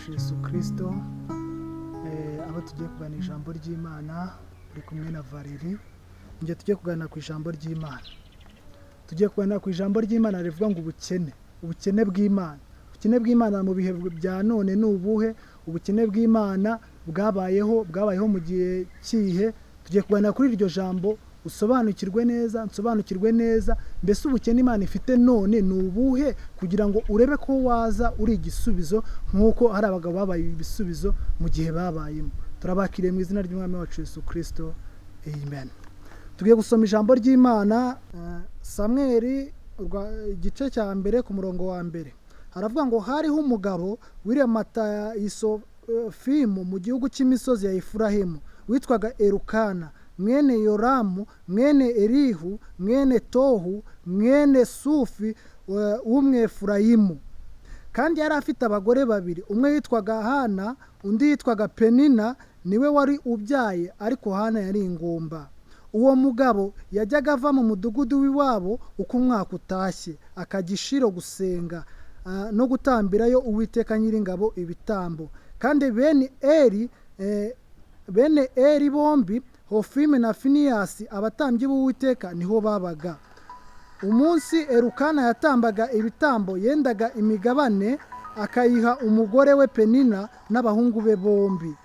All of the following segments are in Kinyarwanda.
wacu Yesu Kristo, abo tugiye kuganira ijambo ry'Imana, uri kumwe na Valery. Ngiye tugiye kuganira ku ijambo ry'Imana. Tugiye kuganira ku ijambo ry'Imana rivuga ngo ubukene bw'Imana. Ubukene bw'Imana mu bihe bya none ni ubuhe? Ubukene bw'Imana bwabayeho mu gihe kihe? Tugiye kuganira kuri iryo jambo, nsobanukirwe neza mbese ubukene Imana ifite none ni ubuhe, kugira ngo urebe ko waza uri igisubizo nk'uko hari abagabo babaye ibisubizo mu gihe babayemo. Turabakiriye mu izina ry'Umwami wacu Yesu Kristo, amen. Tugiye gusoma ijambo ry'Imana, Samweli igice cya mbere ku murongo wa mbere. Haravuga ngo hariho umugabo w'Iramata Yisofimu mu gihugu cy'imisozi ya Efurahimu witwaga Elukana mwene Yoramu mwene Elihu mwene Tohu mwene Sufi w'Umwefurayimu. Kandi yari afite abagore babiri, umwe yitwaga Hana undi yitwaga Penina, niwe wari ubyaye, ariko Hana yari ingumba. Uwo mugabo yajyaga ava mu mudugudu w'iwabo uko umwaka utashye, akajya i Shilo gusenga no gutambirayo Uwiteka Nyiringabo ibitambo. Kandi bene Eli bombi, Hofime na Finiyasi, abatambyi b'Uwiteka, niho babaga. Umunsi Elukana yatambaga ibitambo, yendaga imigabane akayiha umugore we Penina n'abahungu be bombi.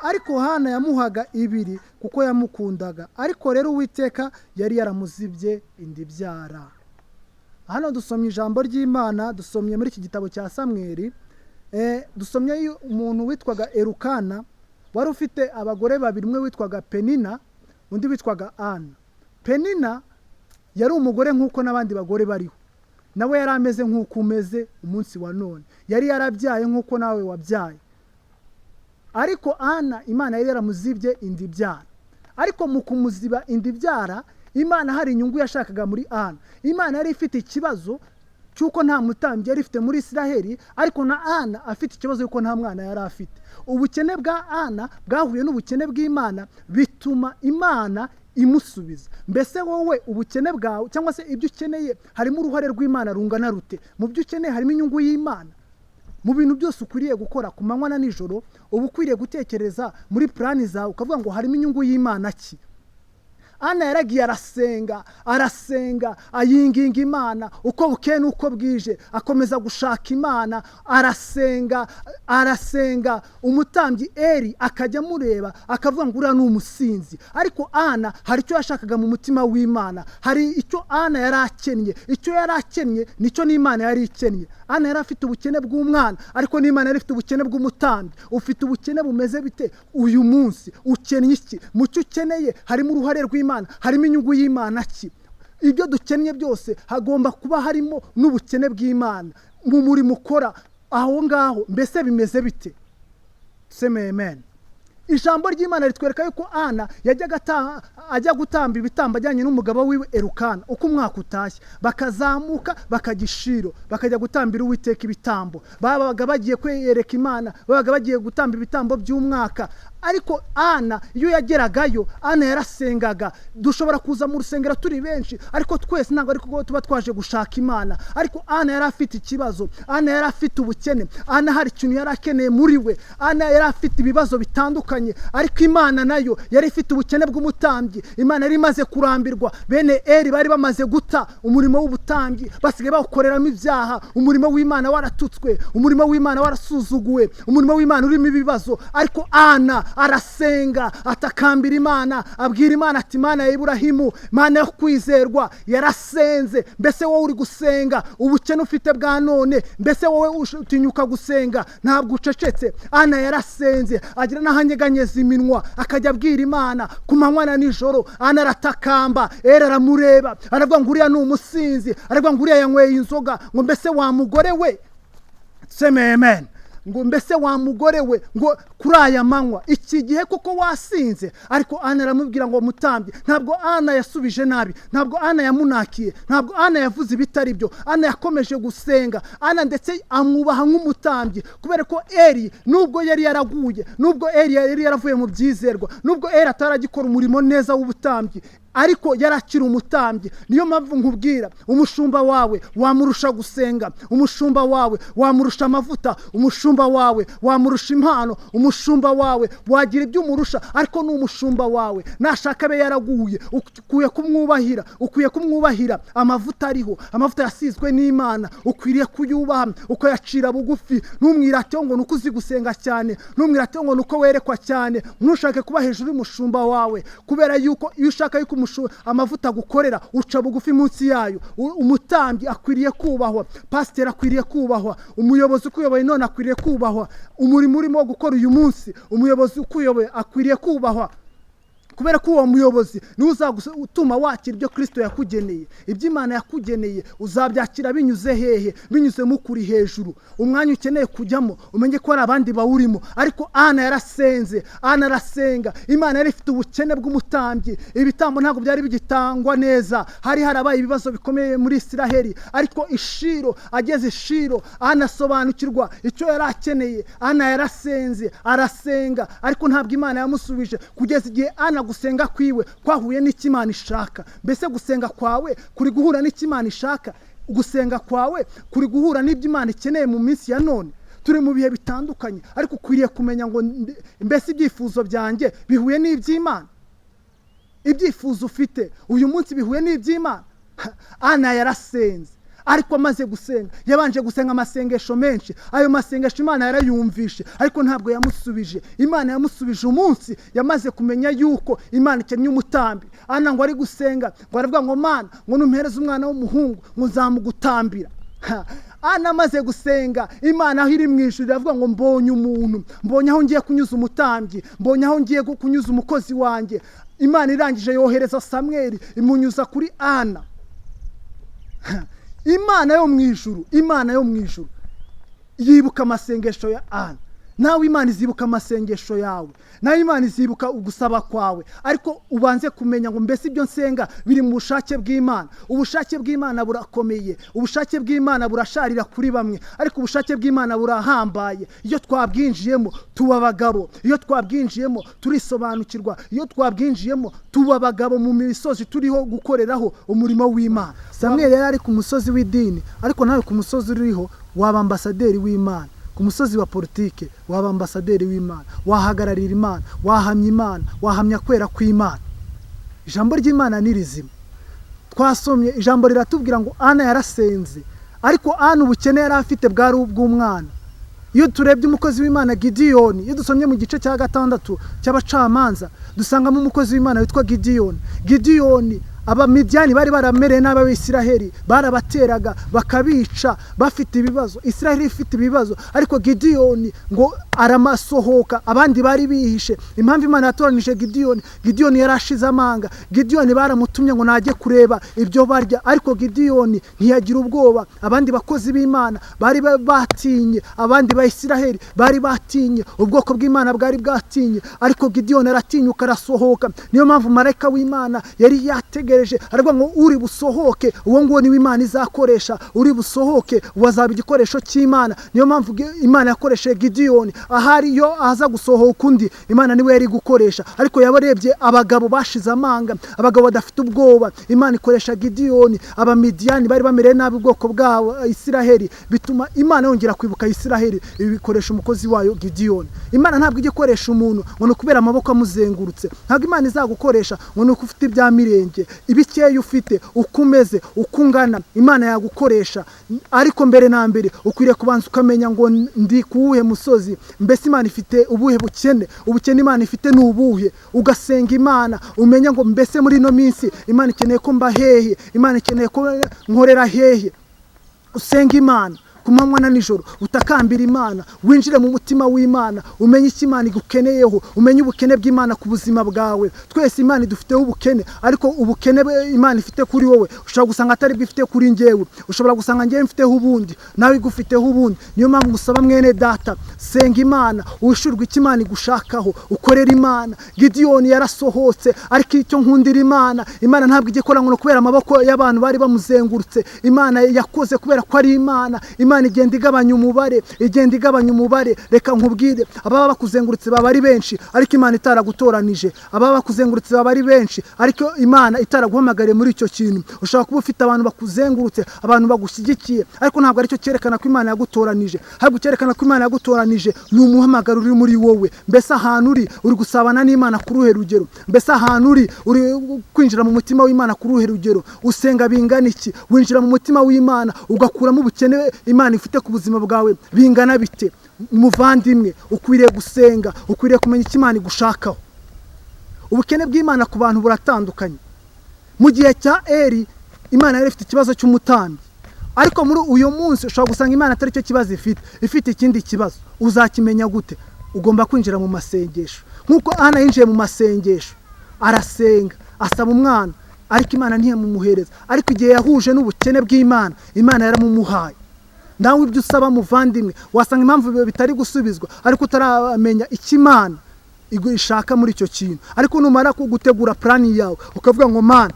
Ariko Hana yamuhaga ibiri kuko yamukundaga. Ariko rero Uwiteka yari yaramuzibye indibyara. Hano dusomye ijambo ry'Imana, dusomye muri iki gitabo cya Samweli. Dusomye umuntu witwaga Elukana wari ufite abagore babiri, umwe witwaga Penina undi witwaga Hana. Penina yari umugore nk'uko n'abandi bagore bariho, nawe yari ameze nk'uko umeze umunsi wa none, yari yarabyaye nk'uko nawe wabyaye. Ariko Hana Imana yari yaramuzibye indibyara. Ariko mu kumuziba indibyara, Imana hari inyungu yashakaga muri Hana. Imana yari ifite ikibazo cyuko nta mutambyi yari ifite muri Isiraheli, ariko na Hana afite ikibazo yuko nta mwana yari afite. Ubukene bwa Hana bwahuye n'ubukene bw'Imana, bituma Imana imusubiza. Mbese wowe ubukene bwawe cyangwa se ibyo ukeneye, harimo uruhare rw'Imana rungana rute? Mu byo ukeneye harimo inyungu y'Imana. Mu bintu byose ukwiriye gukora ku manywa na nijoro, uba ukwiriye gutekereza muri plani zawe ukavuga ngo harimo inyungu y'Imana ki? Hana yaragiye arasenga ayinginga Imana uko bukeye n'uko bwije, akomeza gushaka Imana, arasenga. Umutambyi Eli akajya amureba akavuga ngo uriya ni umusinzi. Ariko Hana hari icyo yashakaga mu mutima w'Imana, hari icyo Hana yari akennye. Icyo yari akennye nicyo n'Imana yari ikennye. Hana yari afite ubukene bw'umwana, ariko n'Imana yari ifite ubukene bw'umutambyi. Ufite ubukene bumeze bite uyu munsi? Ukennye iki? Mu cyo ukeneye harimo uruhare rw'Imana, harimo inyungu y'Imana ki? Ibyo dukennye byose hagomba kuba harimo n'ubukene bw'Imana. Mu murimo ukora aho ngaho mbese bimeze bite? Seme amen. Ijambo ry'Imana ritwereka yuko Hana yajyaga ajya gutamba ibitambo ajyanye n'umugabo wiwe Elukana uko umwaka utashye, bakazamuka bakajya i Shilo, bakajya gutambira Uwiteka ibitambo. Babaga bagiye kwiyereka Imana, babaga bagiye gutamba ibitambo by'umwaka. Ariko Hana iyo yageragayo, Hana yarasengaga. Dushobora kuza mu rusengero turi benshi, ariko twese ntabwo ariko tuba twaje gushaka Imana. Ariko Hana yari afite ikibazo, Hana yari afite ubukene, Hana hari ikintu yari akeneye muri we, Hana yari afite ibibazo bitandukanye. Ariko Imana nayo yari ifite ubukene bw'umutambyi. Imana yari imaze kurambirwa. Bene Eli bari bamaze guta umurimo w'ubutambyi, basigaye bawukoreramo ibyaha. Umurimo w'Imana waratutswe, umurimo w'Imana warasuzuguwe, umurimo w'Imana urimo ibibazo. Ariko Hana arasenga, atakambira Imana, abwira Imana ati Imana ya Iburahimu, Imana yo kwizerwa. Yarasenze. Mbese wowe uri gusenga ubukene ufite bwa none? Mbese wowe utinyuka gusenga ntabwo ucecetse? Hana yarasenze, agira n'ahanyeganyeza iminwa, akajya abwira Imana ku manywa na nijoro. Hana aratakamba. Eli aramureba, aravuga ngo uriya ni umusinzi, aravuga ngo uriya yanyweye inzoga. Ngo mbese wa mugore we, seme amen, ngo mbese wa mugore we, ngo kuri aya manywa iki gihe koko wasinze? Ariko Hana aramubwira ngo mutambye. Ntabwo Hana yasubije nabi, ntabwo Hana yamunakiye, ntabwo Hana yavuze ibitari byo. Hana yakomeje gusenga. Hana ndetse amwubaha nk'umutambyi, kubera ko Eli nubwo yari yaraguye, nubwo Eli yari yaravuye mu byizerwa, nubwo Eli ataragikora umurimo neza w'ubutambyi, ariko yarakira umutambyi. Niyo mpamvu nkubwira, umushumba wawe wamurusha gusenga, umushumba wawe wamurusha amavuta, umushumba wawe wamurusha impano, umushumba wawe wagira ibyo umurusha, ariko ni umushumba wawe nashaka abe yaraguye. Ukwiye kumwubahira amavuta ariho, amavuta yasizwe n'Imana, ukwiriye kuyubaha ukayacira bugufi. Ntumwirateho ngo nuko uzi gusenga cyane, ntumwirateho ngo nuko werekwa cyane, ntushake kuba hejuru y'umushumba wawe, kubera yuko iyo ushaka yuko amavuta gukorera uca bugufi munsi yayo. Umutambyi akwiriye kubahwa, pasiteri akwiriye kubahwa, umuyobozi ukuyoboye none akwiriye kubahwa, umurimo urimo gukora uyu munsi umuyobozi ukuyoboye akwiriye kubahwa, kubera ko uwo muyobozi niwe uzagutuma wakira ibyo Kristo yakugeneye. Ibyo Imana yakugeneye uzabyakira binyuze hehe? Binyuze mukuri hejuru. Umwanya ukeneye kujyamo umenye ko hari abandi bawurimo. Ariko Ana yarasenze, Ana arasenga. Imana yari ifite ubukene bw'umutambyi, ibitambo ntabwo byari bigitangwa neza, hari harabaye ibibazo bikomeye muri Isiraheli. Ariko Ishiro, ageze Ishiro, Ana asobanukirwa icyo yari akeneye. Ana yarasenze, arasenga, ariko ntabwo Imana yamusubije, kugeza igihe Ana gusenga kwiwe kwahuye n'Imana ishaka. Mbese gusenga kwawe kuri guhura n'Imana ishaka? Gusenga kwawe kuri guhura n'ibyo Imana ikeneye mu minsi ya none? Turi mu bihe bitandukanye, ariko ukwiriye kumenya ngo mbese ibyifuzo byanjye bihuye n'iby'Imana? Ibyifuzo ufite uyu munsi bihuye n'iby'Imana? Ana yarasenze, ariko amaze gusenga yabanje gusenga amasengesho menshi. Ayo masengesho Imana yarayumvishe, ariko ntabwo yamusubije. Imana yamusubije umunsi yamaze kumenya yuko Imana ikennye umutambyi. Ana ngo ari gusenga, ngo aravuga ngo Mana, ngo numpereze umwana w'umuhungu, ngo nzamugutambira. Ana amaze gusenga, Imana aho iri mu ijuru iravuga ngo mbonye umuntu, mbonye aho ngiye kunyuza umutambyi, mbonye aho ngiye kunyuza umukozi wanjye. Imana irangije yohereza Samweli imunyuza kuri Ana. Imana yo mu ijuru, Imana yo mu ijuru yibuka amasengesho ya Ana. Nawe Imana izibuka amasengesho yawe, nawe Imana izibuka ugusaba kwawe. Ariko ubanze kumenya ngo mbese ibyo nsenga biri mu bushake bw'Imana. Ubushake bw'Imana burakomeye, ubushake bw'Imana burasharira kuri bamwe, ariko ubushake bw'Imana burahambaye. Iyo twabwinjiyemo tuba abagabo, iyo twabwinjiyemo turisobanukirwa, iyo twabwinjiyemo tuba abagabo mu misozi turiho gukoreraho umurimo w'Imana. Samweli yari ari ku musozi w'idini, ariko nawe ku musozi uriho waba ambasaderi w'Imana. Ku musozi wa politike waba ambasaderi w'Imana, wahagararira Imana, wahamya Imana, wahamya kwera kw'Imana. Ijambo ry'Imana ni rizima. Twasomye ijambo riratubwira ngo Ana yarasenze, ariko Ana ubukene yari afite bwari ubw'umwana. Iyo turebye umukozi w'Imana Gideyoni, iyo dusomye mu gice cya 6 cy'abacamanza, dusangamo umukozi w'Imana witwa Gideyoni. Gideyoni Abamidiyani bari baramereye n'Abisiraheli, barabateraga bakabica bafite ibibazo. Isiraheli ifite ibibazo, ariko Gideyoni ngo aramasohoka, abandi bari bihishe. Impamvu Imana yatoranije Gideyoni yarashize amanga. Gideyoni baramutumye ngo najye kureba ibyo barya, ariko Gideyoni ntiyagira ubwoba. Abandi bakozi b'Imana bari batinye, abandi b'Isiraheli bari batinye, ubwoko bw'Imana bwari bwatinye, ariko Gideyoni aratinyuka arasohoka. Niyo mpamvu marayika w'Imana yari yategereje, aravuga ngo uri busohoke, uwo nguwo ni Imana izakoresha. Uri busohoke wazaba igikoresho cy'Imana. Niyo mpamvu Imana yakoresheje Gideyoni. Ahari iyo aza gusohoka undi, Imana niwe yari gukoresha. Ariko yabarebye abagabo bashize amanga, abagabo badafite ubwoba, Imana ikoresha Gideyoni. Abamidiyani bari bamereye nabi ubwoko bwa Isiraheli, bituma Imana yongera kwibuka Isiraheli, ibikoresha umukozi wayo Gideyoni. Imana ntabwo igikoresha umuntu ngo nukubera amaboko amuzengurutse. Ntabwo Imana izagukoresha ngo nuko ufite ibya mirenge. Ibikeye ufite, ukumeze, ukungana, Imana yagukoresha. Ariko mbere na mbere ukwiriye kubanza ukamenya ngo ndi kuwuhe musozi. Mbese Imana ifite ubuhe bukene? Ubukene Imana ifite ni ubuhe? Ugasenga Imana, umenya ngo mbese muri ino minsi Imana ikeneye ko mba hehe, Imana ikeneye ko nkorera hehe. Usenga Imana ku manywa na nijoro, utakambira Imana, winjire mu mutima w'Imana, umenye icyo Imana igukeneyeho, umenye ubukene bw'Imana ku buzima bwawe. Twese Imana idufiteho ubukene, ariko ubukene Imana ifite kuri wowe ushobora gusanga atari bwifite kuri njyewe, ushobora gusanga njyewe mfiteho ubundi, nawe igufiteho ubundi. Niyo mpamvu ngusaba mwene data, senga Imana, wishurwe icyo Imana igushakaho, ukorera Imana. Gideyoni yarasohotse, ariko icyo nkundira Imana, Imana ntabwo igikora ngo kubera amaboko y'abantu bari bamuzengurutse. Imana yakoze kubera ko ari Imana. Imana igenda igabanya umubare. Reka nkubwire, ababa bakuzengurutse baba ari benshi ariko Imana itaragutoranije. Ababa bakuzengurutse baba ari benshi ariko Imana itaraguhamagariye muri icyo kintu. Ushobora kuba ufite abantu bakuzengurutse, abantu bagushyigikiye, ariko ntabwo aricyo cyerekana ko Imana yagutoranije. Ahubwo cyerekana ko Imana yagutoranije ni umuhamagaro uri muri wowe. Mbese ahantu uri gusabana n'Imana ku ruhe rugero? Mbese ahantu uri kwinjira mu mutima w'Imana ku ruhe rugero? Usenga bingana iki? Winjira mu mutima w'Imana ugakuramo ubukene Imana ifite ku buzima bwawe bingana bite? Muvandimwe, ukwiriye gusenga, ukwiriye kumenya icyo Imana igushakaho. Ubukene bw'Imana ku bantu buratandukanye. Mu gihe cya Eli, Imana yari ifite ikibazo cy'umutambyi, ariko muri uyu munsi ushobora gusanga Imana atari cyo kibazo ifite ikindi kibazo. Uzakimenya gute? Ugomba kwinjira mu masengesho. Nk'uko Ana yinjiye mu masengesho, arasenga, asaba umwana, ariko Imana ntiyamumuhereza. Ariko igihe yahuje n'ubukene bw'Imana, Imana yaramumuhaye. Nawe ibyo usaba muvandimwe, wasanga impamvu bitari gusubizwa ariko utaramenya icyo Imana ishaka muri icyo kintu. Ariko numara gutegura plani yawe ukavuga ngo Mana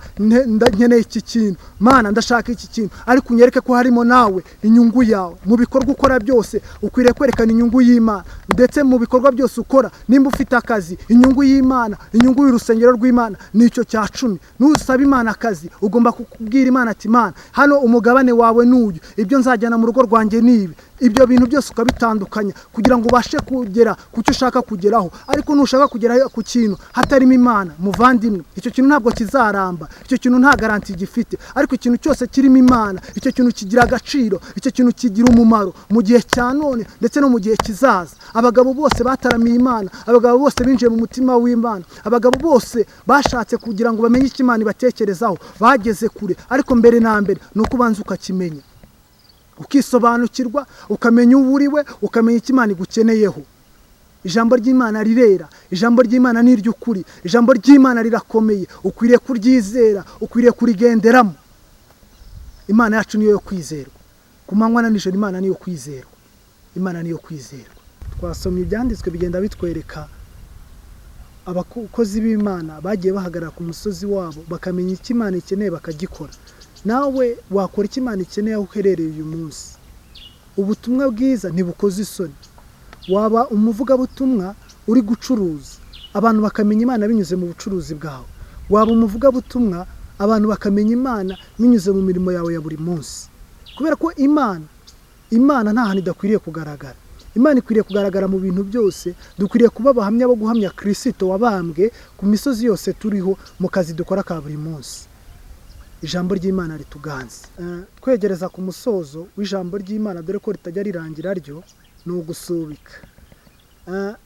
nkeneye iki kintu, Mana ndashaka iki kintu, ariko unyereke ko harimo nawe inyungu yawe mu bikorwa ukora byose. Ukwiriye kwerekana inyungu y'Imana, ndetse mu bikorwa byose ukora. Nimba ufite akazi, inyungu y'Imana, inyungu y'urusengero rw'Imana nicyo cya 10. Nusaba Imana akazi, ugomba kubwira Imana ati Mana, hano umugabane wawe n'uyu, ibyo nzajyana mu rugo rwanjye nibi. Ibyo bintu byose ukabitandukanya kugira ngo ubashe kugera ku cyo ushaka kugeraho. Ariko nushaka kugera ku kintu hatarimo Imana, muvandimwe, icyo kintu ntabwo kizaramba. Icyo kintu nta garanti gifite. Ariko ikintu cyose kirimo Imana, icyo kintu kigira agaciro, icyo kintu kigira umumaro mu gihe cya none ndetse no mu gihe kizaza. Abagabo bose bataramiye Imana, abagabo bose binjiye mu mutima w'Imana, abagabo bose bashatse kugira ngo bamenye icyo Imana ibatekerezaho, bageze kure. Ariko mbere na mbere ni uko ubanza ukakimenya, ukisobanukirwa, ukamenya uwo uriwe, ukamenya icyo Imana igukeneyeho. Ijambo ry'Imana rirera, ijambo ry'Imana ni iry'ukuri, ijambo ry'Imana rirakomeye. Ukwiriye kuryizera, ukwiriye kurigenderamo. Imana yacu niyo yo kwizerwa, ku manywa na nijoro Imana niyo kwizerwa, Imana niyo kwizerwa. Twasomye ibyanditswe bigenda bitwereka abakozi b'Imana bagiye bahagarara ku musozi wabo bakamenya icyo Imana ikeneye bakagikora. Nawe wakora icyo Imana ikeneye aho uherereye uyu munsi. Ubutumwa bwiza ntibukoze isoni. Waba umuvugabutumwa uri gucuruza, abantu bakamenya Imana binyuze mu bucuruzi bwawe. Waba umuvugabutumwa, abantu bakamenya Imana binyuze mu mirimo yawe ya buri munsi. Kubera ko Imana nta hantu idakwiriye kugaragara. Imana ikwiriye kugaragara mu bintu byose. Dukwiriye kuba abahamya bo guhamya Kristo wabambwe ku misozi yose turiho, mu kazi dukora ka buri munsi. Ijambo ry'Imana rituganze. Twegereza ku musozo w'ijambo ry'Imana, dore ko ritajya rirangira ryo, ni ugusubika.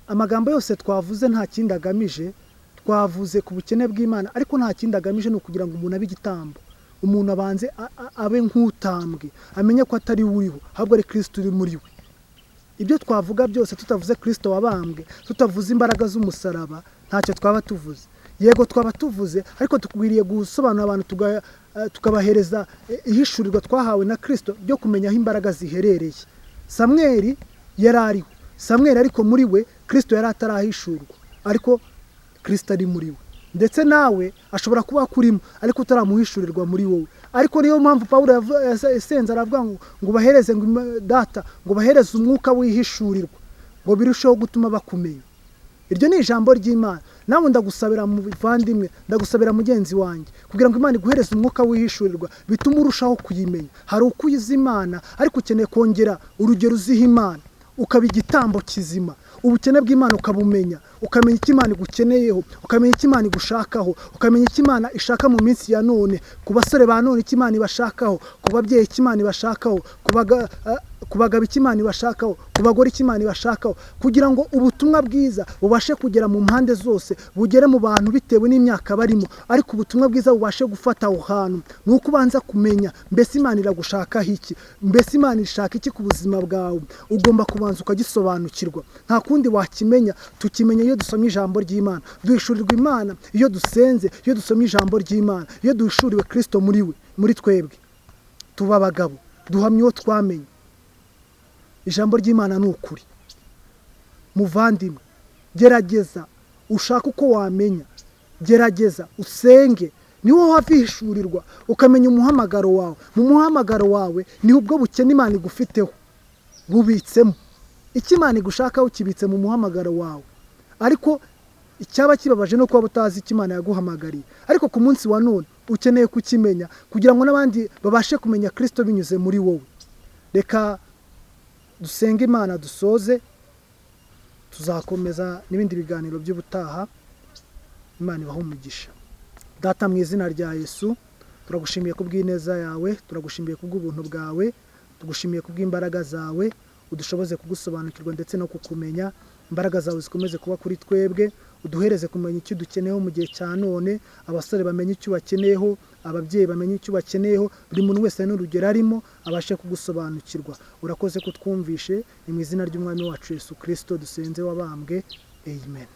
Amagambo yose twavuze nta kindi agamije. Twavuze ku bukene bw'Imana, ariko nta kindi agamije ni ukugira ngo umuntu abe igitambo. Umuntu abanze abe nk'utambwe, amenye ko atari uriho, ahubwo ari Kristo uri muri we. Ibyo twavuga byose tutavuze Kristo wabambwe, tutavuze imbaraga z'umusaraba, ntacyo twaba tuvuze. Yego twaba tuvuze, ariko tukwiriye gusobanura abantu tukabahereza ihishurirwa twahawe na Kristo ryo kumenya aho imbaraga ziherereye. Samweli yari ariho, Samweli ariko muri we Kristo yari atarahishurwa, ariko Kristo ari muri we. Ndetse nawe ashobora kuba kurimo ariko utaramuhishurirwa muri wowe. Ariko niyo mpamvu Pawulo yasenze aravuga ngo bahereze data, ngo bahereze umwuka wihishurirwa, ngo birusheho gutuma bakumenya. Iryo ni ijambo ry'Imana. Nawe ndagusabira muvandimwe, ndagusabira mugenzi wanjye, kugira ngo Imana iguhereze umwuka wihishurirwa, bituma urushaho kuyimenya. Hari ukuyiza Imana, ariko ukeneye kongera urugero uziha Imana, ukaba igitambo kizima. Ubukene bw'Imana ukabumenya, ukamenya icyo Imana igukeneyeho, ukamenya icyo Imana igushakaho, ukamenya icyo Imana ishaka mu minsi ya none, ku basore ba none icyo Imana ibashakaho, ku babyeyi icyo Imana ibashakaho, ku bagabo icyo Imana ibashakaho, ku bagore icyo Imana ibashakaho, kugira ngo ubutumwa bwiza bubashe kugera mu mpande zose, bugere mu bantu bitewe n'imyaka barimo. Ariko ubutumwa bwiza bubashe gufata aho hantu, ni uko ubanza kumenya mbese Imana iragushakaho iki, mbese Imana ishaka iki ku buzima bwawe. Ugomba kubanza ukagisobanukirwa. Nta kundi wakimenya, tukimenya iyo dusomye ijambo ry'Imana. Duhishurirwa Imana iyo dusenze, iyo dusomye ijambo ry'Imana, iyo duhishuriwe Kristo muri we, muri twebwe. Tuba abagabo, duhamya uwo twamenye. Ijambo ry'Imana ni ukuri. Muvandimwe, gerageza ushaka uko wamenya, gerageza usenge, niwo wavishurirwa, ukamenya umuhamagaro wawe. Mu muhamagaro wawe niho ubwo bukene Imana igufiteho. bubitsemo. Icyo Imana igushakaho kibitse mu muhamagaro wawe, ariko icyaba kibabaje no kuba utazi icyo Imana yaguhamagariye. Ariko ku munsi wa none ukeneye kukimenya kugira ngo n'abandi babashe kumenya Kristo binyuze muri wowe. Reka dusenge Imana dusoze, tuzakomeza n'ibindi biganiro by'ubutaha. Imana ibahe umugisha. Data, mu izina rya Yesu, turagushimiye kubw'ineza yawe, turagushimiye kubw'ubuntu bwawe, tugushimiye kubw'imbaraga zawe, udushoboze kugusobanukirwa ndetse no kukumenya. Imbaraga zawe zikomeze kuba kuri twebwe, uduhereze kumenya icyo dukeneyeho mu gihe cya none. Abasore bamenye icyo bakeneyeho, ababyeyi bamenye icyo bakeneyeho, buri muntu wese n'urugero arimo abashe kugusobanukirwa. Urakoze kutwumvishe, ni mu izina ry'Umwami wacu Yesu Kristo dusenze wabambwe. Amen.